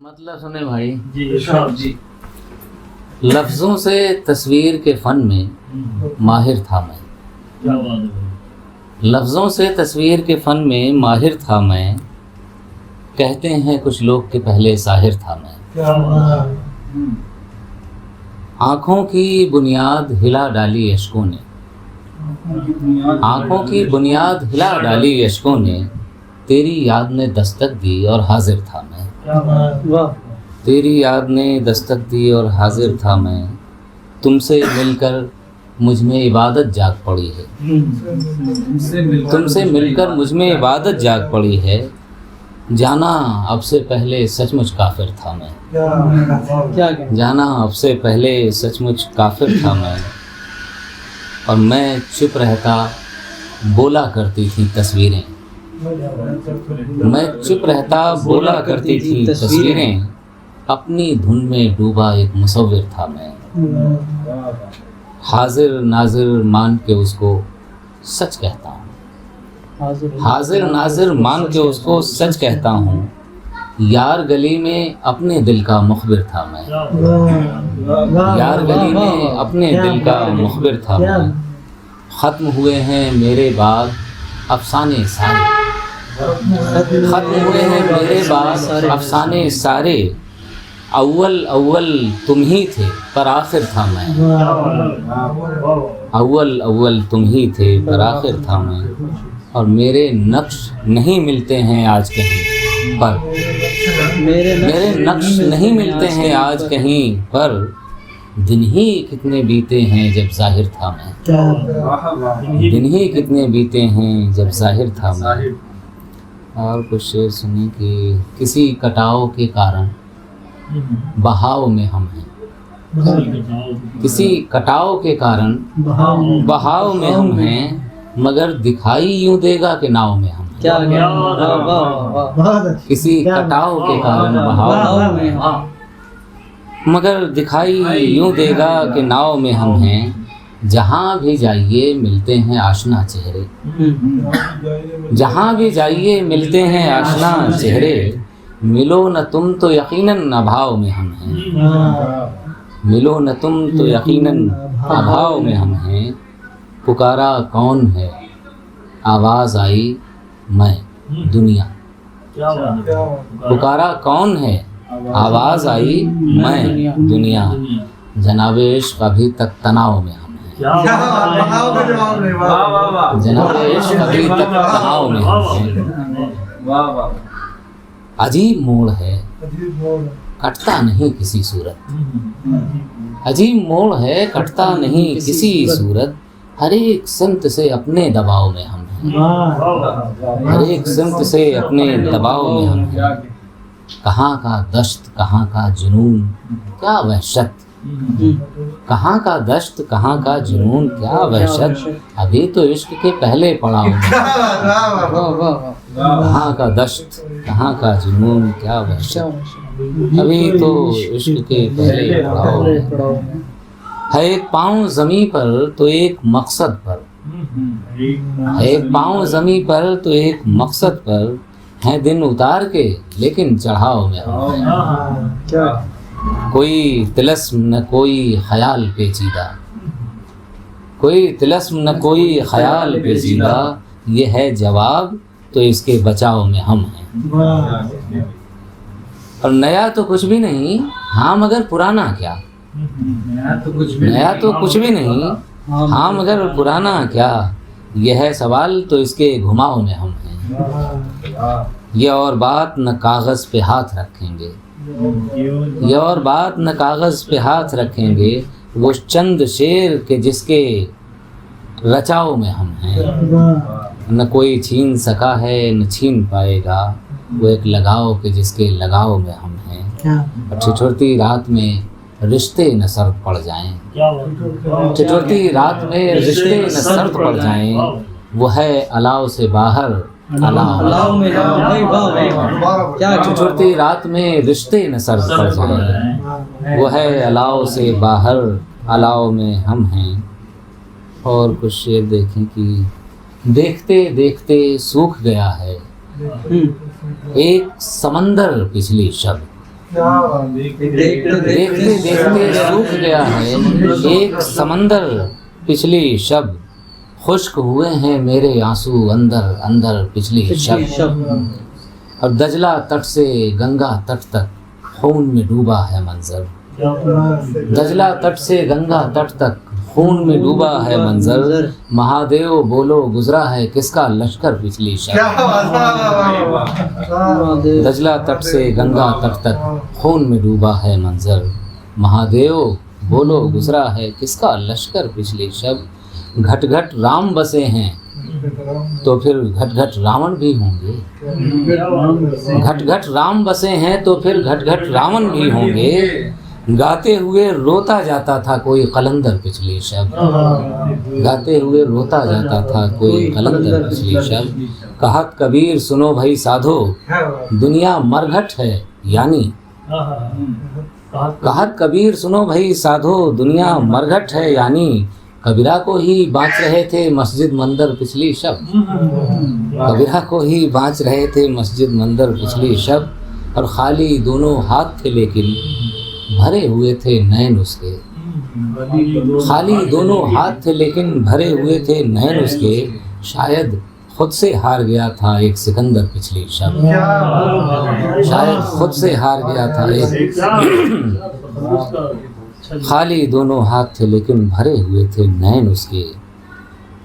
मतलब सुने भाई जी साहब जी। लफ्ज़ों से तस्वीर के फ़न में माहिर था मैं। क्या बात है भाई। लफ्ज़ों से तस्वीर के फ़न में माहिर था मैं। कहते हैं कुछ लोग कि पहले साहिर था मैं। क्या बात है। आँखों की बुनियाद हिला डाली अश्कों ने। आँखों की बुनियाद हिला डाली अश्कों ने। तेरी याद ने दस्तक दी और हाजिर था मैं। क्या बात है। वाह। तेरी याद ने दस्तक दी और हाजिर था मैं। तुमसे मिलकर मुझ में इबादत जाग पड़ी है। तुमसे मिलकर मुझ में इबादत जाग पड़ी है। जाना अब से पहले सचमुच काफिर था मैं। क्या जाना अब से पहले सचमुच काफिर था मैं। और मैं चुप रहता बोला करती थी तस्वीरें। मैं चुप रहता बोला करती थी तस्वीरें। अपनी धुन में डूबा एक मुसव्विर था मैं। हाजिर नाजिर मान के उसको सच कहता हूँ। हाजिर नाजिर मान के उसको सच कहता हूँ। यार गली में अपने दिल का मुखबिर था मैं। यार गली में अपने दिल का मुखबिर था मैं। ख़त्म हुए हैं मेरे बाद अफसाने सारे। ख़त्म हुए हैं मेरे बाद अफसाने सारे। अव्वल अव्वल तुम ही थे पर आखिर था मैं। अव्वल अव्वल तुम ही थे पर आखिर था मैं। और मेरे नक्श नहीं मिलते हैं आज कहीं पर। मेरे नक्श नहीं मिलते हैं आज कहीं पर। दिन ही कितने बीते हैं जब ज़ाहिर था मैं। दिन ही कितने बीते हैं जब ज़ाहिर था मैं। और कुछ शेर सुनी कि किसी कटाव के कारण बहाव में हम हैं। किसी कटाव के कारण बहाव में हम हैं। मगर दिखाई यूं देगा कि नाव में हम हैं। क्या किसी कटाव के कारण बहाव में हम, मगर दिखाई यूं देगा कि नाव में हम हैं। जहाँ भी जाइए मिलते हैं आशना चेहरे। जहाँ भी जाइए मिलते हैं आशना चेहरे। मिलो न तुम तो यकीनन अभाव में हम हैं। मिलो न तुम तो यकीनन अभाव में हम हैं। पुकारा कौन है आवाज़ आई मैं दुनिया। पुकारा कौन है आवाज़ आई मैं दुनिया। जनाबे इश्क अभी तक तनाव में हम हैं। जनाबे इश्क अभी तक तनाव में हम हैं। अजीब मोड़ है कटता नहीं किसी सूरत। अजीब मोड़ है कटता नहीं किसी सूरत। हर एक सिमत से अपने दबाव में हम हैं। हर एक सिमत से अपने दबाव में हम हैं। कहाँ का दश्त कहाँ का जुनून क्या वहशत। कहाँ का दश्त कहाँ का जुनून क्या वहशत। अभी तो इश्क के पहले पड़ाव में। कहाँ का दश्त कहाँ का जुनून क्या वहशत। अभी तो इश्क के पहले पड़ाव में। है एक पाँव ज़मीं पर तो एक मकसद पर। है एक पाँव ज़मीं पर तो एक मकसद पर। हैं दिन उतार के लेकिन चढ़ाव में हम हैं। कोई तिलस्म न कोई ख़याल पेचीदा। कोई तिलस्म न कोई ख़याल पेचीदा। ये है जवाब तो इसके बचाव में हम हैं। और नया तो कुछ भी नहीं हाँ मगर पुराना क्या। नया तो कुछ भी नहीं हाँ मगर पुराना क्या। यह है सवाल तो इसके घुमाव में हम हैं। ये और बात न कागज़ पे हाथ रखेंगे। ये और बात न कागज़ पे हाथ रखेंगे। वो चंद शेर के जिसके रचाव में हम हैं। न कोई छीन सका है न छीन पाएगा। वो एक लगाव के जिसके लगाव में हम हैं। ठिठुरती रात में रिश्ते न सर्द पड़ जाएं। ठिठुरती रात में रिश्ते न सर्द पड़ जाएं। वो है अलाव से बाहर अलाव में क्या। ठिठुरती रात में रिश्ते न सर्द पड़ जाएं। वो है अलाव से बाहर अलाव में हम हैं। और कुछ शेर देखें कि देखते देखते सूख गया है एक समंदर पिछली शब। देखते देखते सूख गया है एक समंदर पिछली शब, खुश्क हुए हैं मेरे आंसू अंदर अंदर पिछली शब। और दजला तट से गंगा तट तक खून में डूबा है मंजर, दजला तट से गंगा तट तक खून में डूबा है मंजर। महादेव बोलो गुजरा है किसका लश्कर पिछली शब। दजला तट से गंगा तट तक खून में डूबा है मंजर। महादेव बोलो गुजरा है किसका लश्कर पिछली शब। घट घट राम बसे हैं तो फिर घट घट रावण भी होंगे, घट घट राम बसे हैं तो फिर घट घट रावण भी होंगे। गाते हुए रोता जाता था कोई कलंदर पिछली शब, गाते हुए रोता जाता था कोई कलंदर पिछली शब। कहत कबीर सुनो भाई साधो दुनिया मरघट है यानी, कहत कबीर सुनो भाई साधो दुनिया मरघट है यानी। कबीरा को ही बाँच रहे थे मस्जिद मंदिर पिछली शब, कबीरा को ही बाँच रहे थे मस्जिद मंदिर पिछली शब। और खाली दोनों हाथ थे लेकिन भरे हुए थे नैन उसके, खाली दोनों हाथ थे लेकिन भरे हुए थे नैन उसके। शायद खुद से हार गया था एक सिकंदर पिछली शब, शायद खुद से हार गया था एक खाली दोनों हाथ थे लेकिन भरे हुए थे नैन उसके।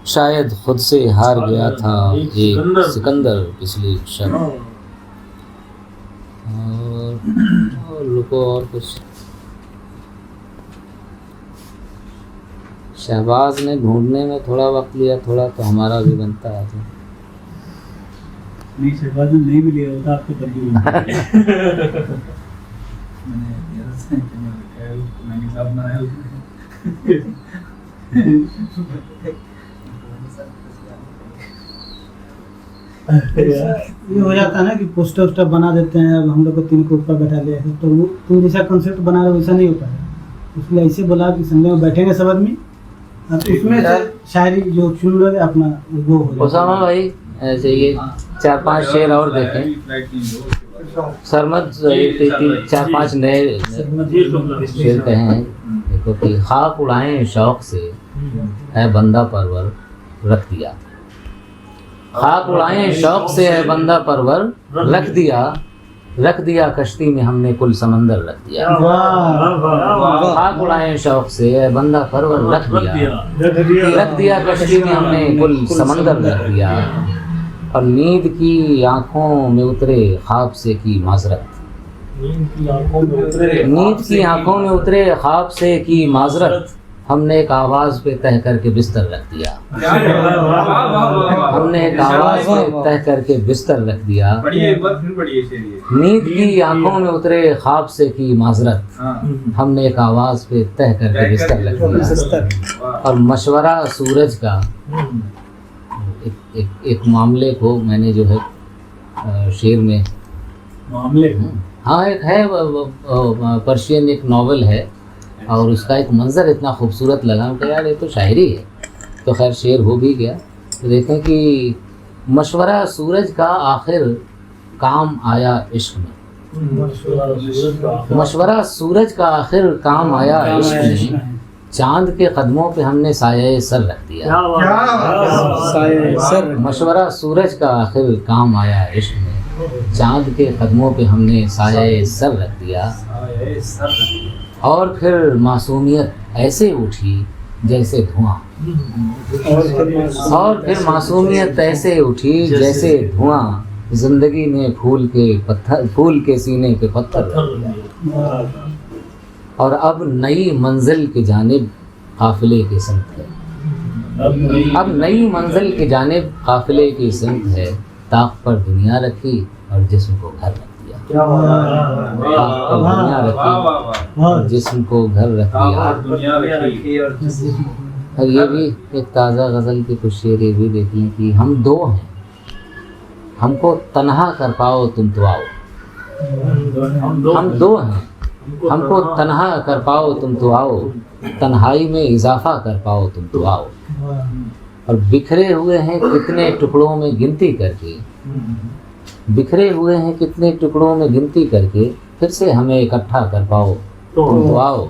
शायद खुद से हार गया था एक सिकंदर पिछली शब। और रुको और कुछ। शहबाज ने ढूंढने में थोड़ा वक्त लिया, थोड़ा तो हमारा भी बनता है। नहीं शहबाज ने नहीं भी लिया होता आपको तब भी ये हो जाता है ना कि पोस्टर वोस्टर बना देते हैं। अब हम लोग को 3 को ऊपर बैठा लिया है तो वो तुम जैसा कंसेप्ट बना रहे हो वैसा नहीं होता है, इसलिए ऐसे बोला कि संडे में बैठेंगे सब आदमी, उसमें से शायरी जो चुन लोगे अपना वो हो। उसामा भाई ऐसे ये 4-5 शेर और देखें। सरमद 4-5 नए शेर कहे हैं। देखो कि खाक उड़ाएं शौक से है बंदा परवर रख दिया, खाक उड़ाएं शौक से है बंदा परवर रख दिया, रख दिया कश्ती में हमने कुल समंदर रख दिया। खाक उड़ाएं शौक से है बंदा परवर रख दिया कश्ती में हमने कुल समंदर रख दिया। और नींद की आँखों में उतरे ख्वाब से की माजरत, नींद की आँखों में उतरे ख्वाब से की माजरत। हमने एक आवाज़ पे तह करके बिस्तर रख दिया, हमने एक आवाज़ पे तह करके बिस्तर रख दिया। नींद की आँखों में उतरे ख्वाब से की माजरत, हमने एक आवाज़ पे तह करके बिस्तर रख दिया। और मशवरा सूरज का एक मामले को मैंने जो है शेर में मामले हाँ एक है पर्शियन एक नावल है और उसका एक मंज़र इतना खूबसूरत लगा कि यार ये तो शायरी है, तो खैर शेर हो भी गया। तो देखें कि मशवरा सूरज का आखिर काम आया इश्क में, मशवरा सूरज का आखिर काम आया इश्क में। चांद के कदमों पे हमने साये सर रख दिया, मशवरा सूरज का आखिर काम आया इश्क में। चांद के कदमों पे हमने साये सर रख दिया। और फिर मासूमियत ऐसे उठी जैसे धुआं, और फिर मासूमियत ऐसे उठी जैसे धुआं। जिंदगी में फूल के सीने पे पत्थर रख दिया। और अब नई मंजिल की जानिब काफिले की सिमत है, अब नई मंजिल की जानिब काफिले की सिमत है। ताक पर दुनिया रखी और जिस्म को घर रख दिया, ताक पर दुनिया रखी और जिस्म को घर रख दिया। और ये भी एक ताज़ा गज़ल की कुछ शेर ये भी देख लें कि हम दो हैं, हमको तन्हा कर पाओ तुम तो आओ। हम दो हैं, हमको तन्हा कर पाओ तुम तो आओ। तन्हाई में इजाफा कर पाओ तुम तो आओ। और बिखरे हुए हैं कितने टुकड़ों में गिनती करके, बिखरे हुए हैं कितने टुकड़ों में गिनती करके। फिर से हमें इकट्ठा कर पाओ तुम तो आओ।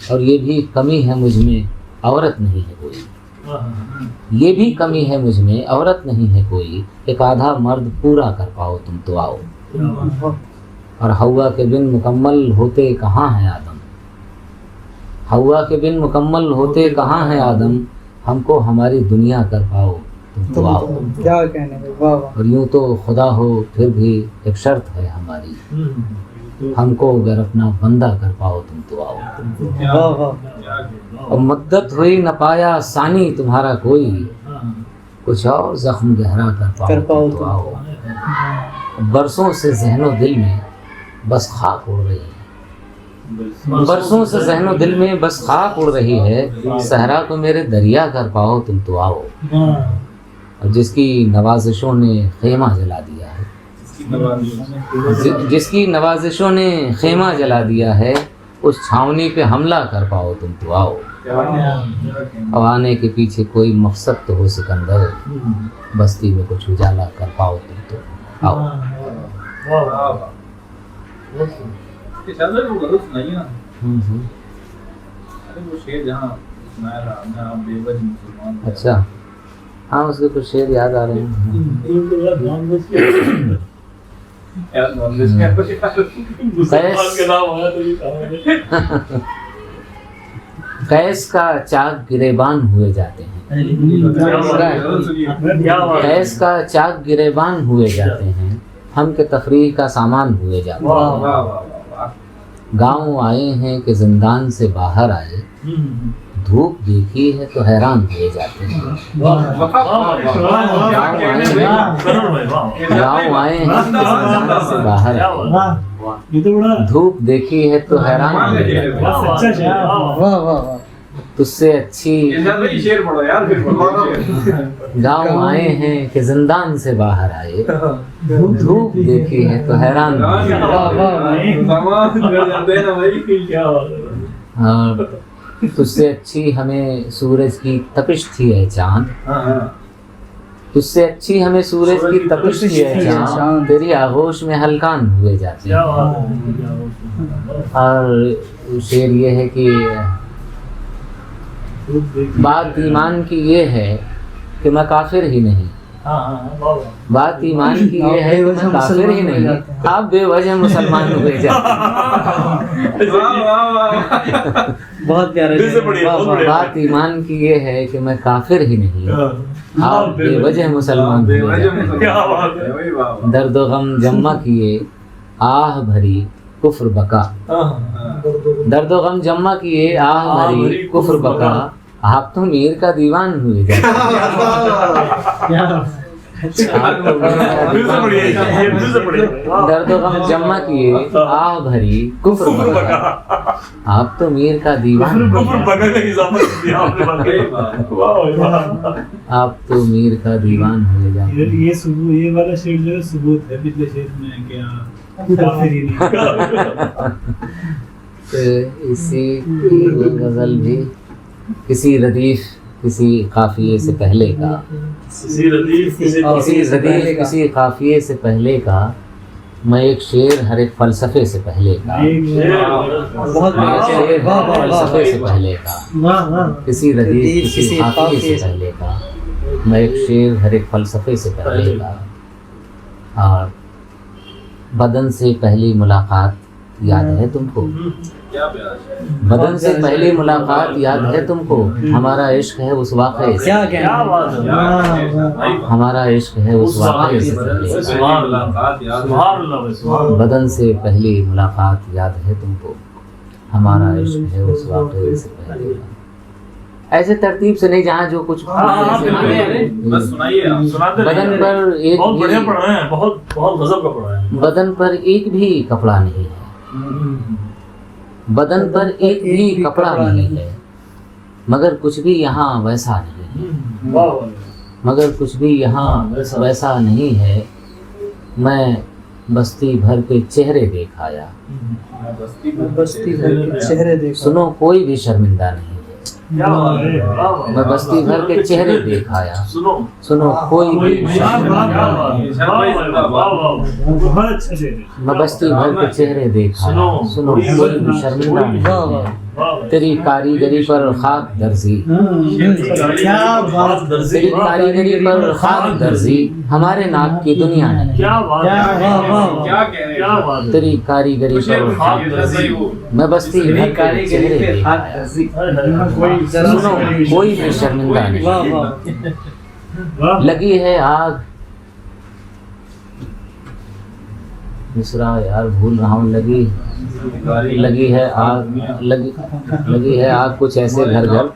और ये भी कमी है मुझ में, औरत नहीं है कोई। ये भी कमी है मुझ में, औरत नहीं है कोई। एक आधा मर्द पूरा कर पाओ तुम तो आओ। और हवा के बिन मुकम्मल होते कहाँ है आदम, हवा के बिन मुकम्मल होते कहाँ है आदम। हमको हमारी दुनिया कर पाओ तुम तो आओ। क्या कहने भाई, वाह वाह। और यूं तो खुदा हो फिर भी एक शर्त है हमारी, हमको अगर अपना बंदा कर पाओ तुम तो आओ। वाह वाह। और मुद्दत हुई न पाया सानी तुम्हारा कोई, कुछ और जख्म गहरा कर पाओ तुम तो आओ। बरसों से ज़हनो दिल में बस खाक उड़ रही है, बरसों से ज़हनो दिल में बस खाक उड़ रही है। सहरा को मेरे दरिया कर पाओ तुम तो आओ। और जिसकी नवाजिशों ने खेमा जला दिया है, जिसकी नवाजिशों ने खेमा जला दिया है, उस छावनी पे हमला कर पाओ तुम तो आओ। अब आने के पीछे कोई मकसद तो हो सिकंदर, बस्ती में कुछ उजाला कर पाओ तुम तो आओ। अच्छा, हाँ उसके कुछ शेर याद आ रहे हैं। कैस का चाक गिरेबान हुए जाते हैं, कैस का चाक गिरेबान हुए जाते हैं। हम के तफरीह का सामान हुए जाते हैं। गाँव आए हैं कि जिंदान से बाहर आए, धूप देखी है तो हैरान हुए जाते हैं। गाँव आए हैं कि जिंदान से बाहर आए, धूप देखी है तो हैरान हुए जाते हैं। तुझसे अच्छी गाँव आए हैं कि जिंदान से बाहर आए, धूप देखी है तो हैरान। और तुझसे अच्छी हमें सूरज की तपिश थी है चांद, तुझसे अच्छी हमें सूरज की तपिश थी है चांद। तेरी आगोश में हल्कान हुए जाते हैं। और शेर ये है कि बात ईमान की ये है कि मैं काफिर ही नहीं, बात ईमान की ये है कि मैं काफिर ही नहीं, आप बेवजह मुसलमान हुए जाते। बहुत प्यारा। बात ईमान की ये है कि मैं काफिर ही नहीं, आप बेवजह मुसलमान हुए जाते। दर्द व गम जम्मा किए आह भरी कुफ्र बका, दर्द व गम जम्मा किए आह भरी कुफ्र बका। आप तो मीर का दीवान हुए जाते। दर्द गम जम्मा किए आह भरी कुफ्र बका, आप तो मीर का दीवान, आप तो मीर का दीवान हुए जाते। ये वाला शेर जो है सबूत है पिछले शेर में क्या काफिर ही नहीं। तो इसी की गजल भी किसी रदीफ किसी काफिये से पहले का, किसी काफिये से पहले का, मैं एक शेर हर एक फलसफे से पहले का, फलसफे से पहले का, किसी रदीफ किसी काफिये से पहले का, मैं एक शेर हर एक फलसफे से पहले का। और बदन से पहली मुलाकात याद है तुमको, बदन से पहली मुलाकात याद है तुमको। हमारा इश्क है उस वाक़े से, हमारा इश्क है उस वाक़े से पहले। बदन से पहली मुलाकात याद है तुमको, हमारा इश्क है उस वाक़े से पहले। ऐसे तरतीब से नहीं, जहाँ जो कुछ बस सुनाइए, बदन पर एक बहुत बढ़िया पढ़ रहे हैं, बहुत गजब का पढ़ रहे हैं। बदन पर एक भी कपड़ा नहीं है, बदन पर एक भी कपड़ा नहीं है, मगर कुछ भी यहाँ वैसा नहीं है, मगर कुछ भी यहाँ वैसा नहीं है। मैं बस्ती भर के चेहरे देख आया, बस्ती भर के चेहरे देख। सुनो कोई भी शर्मिंदा नहीं है, क्या बात है, वाह, वाह, मैं बस्ती भर के चेहरे देख आया। सुनो सुनो कोई भी क्या बात है, वाह, वाह, बहुत अच्छे से मैं बस्ती भर के चेहरे देख आया। सुनो कोई भी शर्मिंदा नहीं। तेरी कारीगरी पर खाक दर्जी, क्या बात, तेरी कारीगरी पर खाक दर्जी, हमारे नाक की दुनिया नहीं। क्या बात क्या है, बात, क्या कह रहे हैं, क्या बात है। तेरी कारीगरी पर खाक दर्जी, मैं बस्ती भर के चेहरे देख आया। सुनो कोई भी शर्मिंदा नहीं। वाह, लगी है आग, दूसरा यार भूल रहा हूँ। लगी है आग, लगी है आग कुछ ऐसे घर घर।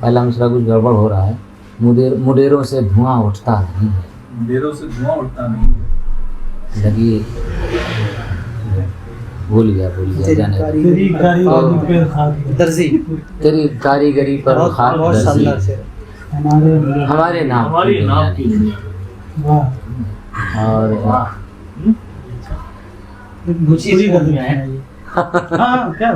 पहला दूसरा कुछ गड़बड़ हो रहा है। मुडेरों से धुआं उठता नहीं है। मुडेरों से धुआं उठता नहीं है। लगी भूल गया जाने दो। तेरी कारीगरी पे खाक दर्जी, तेरी कारीगरी पर खाक दर्जी, हमारे नाम हमारी नाम की वाह, और भोजपुरी का दुनिया है ये। हाँ क्या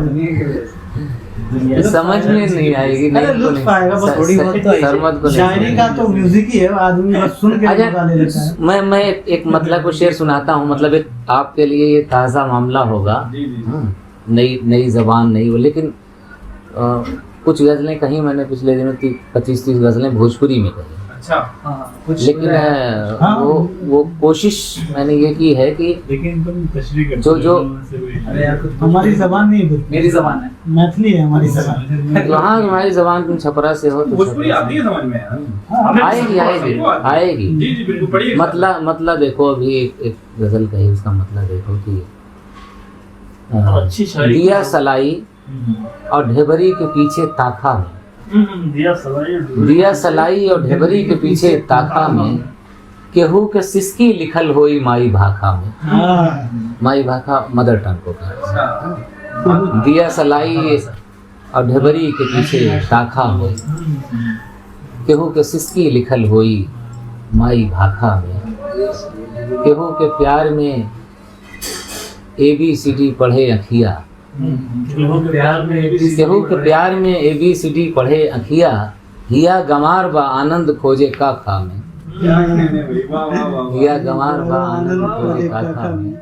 समझ में नहीं आएगी। अरे लुत्फ आएगा बस, थोड़ी बहुत तो सरमत को नहीं शायरी का तो म्यूजिक ही है, आदमी बस सुन के मजा ले लेता है। मैं एक मतलब को शेर सुनाता हूँ। मतलब एक आपके लिए ये ताज़ा मामला होगा। जी जी। हाँ, नई जबान नहीं हो, लेकिन कुछ गज़लें कहीं मैंने पिछले दिनों 25-30 गज़लें भोजपुरी में कही। अच्छा, लेकिन हाँ। वो कोशिश मैंने ये की है कि लेकिन तुम तशरीह करते जो अरे यार हमारी जबान नहीं है, मेरी जबान है। मैथिली है हमारी जबान। हाँ तुम्हारी जबान तुम छपरा से हो तो भोजपुरी आती है समझ में यार। हाँ, आएगी। जी जी बिल्कुल, पढ़िए। मतलब देखो अभी एक गज़ल कही, उसका मतलब देखो कि अच्छी शायरी। दिया सलाई और ढेबरी के पीछे ताखा में, दिया सलाई और ढेबरी के पीछे ताखा में, केहू के सिसकी लिखल होई माई भाखा में। हाँ, माई भाखा मदर टंग को कहते हैं। दिया सलाई और ढेबरी के पीछे ताखा में, केहू के सिसकी लिखल होई माई भाखा में, केहू के प्यार में ABCD पढ़े अखिया, केहू के प्यार में ABCD पढ़े अखिया, हिया गंवार बा आनंद खोजे का खा में, क्या कहने भाई, वाह वाह वाह। हिया गंवार बा आनंद खोजे का खा में।